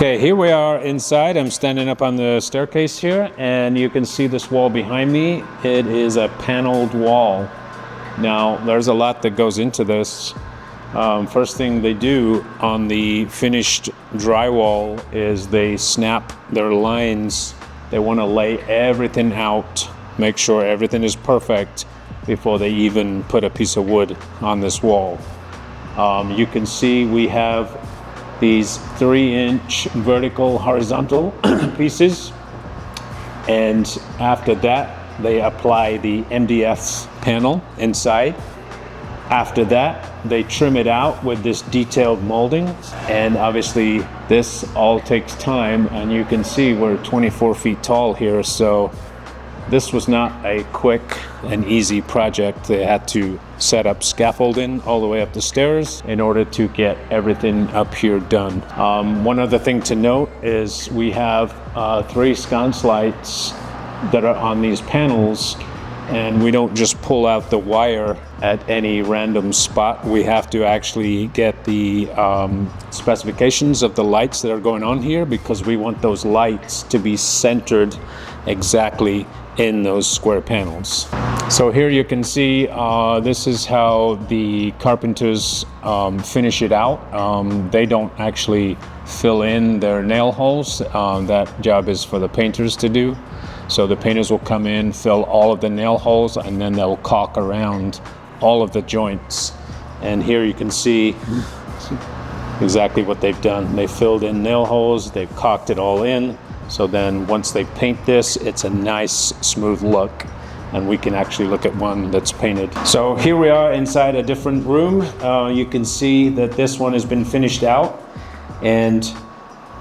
Okay, here we are inside. I'm standing up on the staircase here, and you can see this wall behind me. It is a paneled wall. Now, there's a lot that goes into this. First thing they do on the finished drywall is they snap their lines. They want to lay everything out, make sure everything is perfect before they even put a piece of wood on this wall. You can see we have these 3-inch vertical horizontal pieces, and after that they apply the MDF panel inside. After that they trim it out with this detailed molding, and obviously this all takes time, and you can see we're 24 feet tall here, so this was not a quick and easy project. They had to set up scaffolding all the way up the stairs in order to get everything up here done. One other thing to note is we have 3 sconce lights that are on these panels, and we don't just pull out the wire at any random spot. We have to actually get the specifications of the lights that are going on here, because we want those lights to be centered exactly in those square panels. So here you can see this is how the carpenters finish it out. They don't actually fill in their nail holes. That job is for the painters to do. So the painters will come in, fill all of the nail holes, and then they'll caulk around all of the joints. And here you can see exactly what they've done. They filled in nail holes, they've caulked it all in. So then once they paint this, it's a nice smooth look, and we can actually look at one that's painted. So here we are inside a different room. You can see that this one has been finished out, and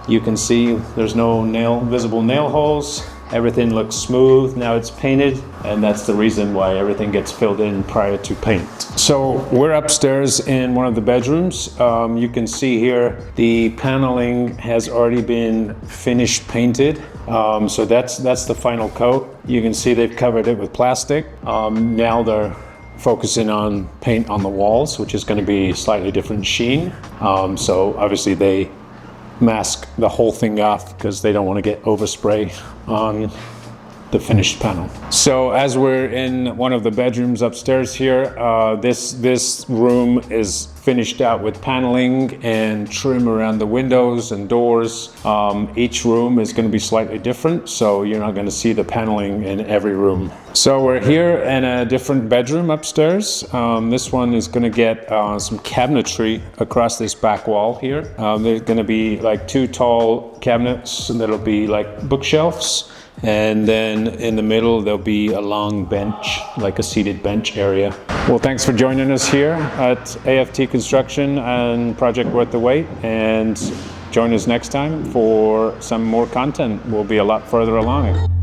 you can see there's no visible nail holes. Everything looks smooth. Now it's painted, and that's the reason why everything gets filled in prior to paint. So we're upstairs in one of the bedrooms. You can see here the paneling has already been finished painted. So that's the final coat. You can see they've covered it with plastic. Now they're focusing on paint on the walls, which is going to be slightly different sheen. So obviously they mask the whole thing off because they don't want to get overspray on the finished panel. So as we're in one of the bedrooms upstairs here, this room is finished out with paneling and trim around the windows and doors. Each room is going to be slightly different, so you're not going to see the paneling in every room. So we're here in a different bedroom upstairs. This one is going to get some cabinetry across this back wall here. There's going to be like 2 tall cabinets, and that'll be like bookshelves. And then in the middle there'll be a long bench, like a seated bench area. Well, thanks for joining us here at AFT Construction and Project Worth the Wait, and join us next time for some more content. We'll be a lot further along.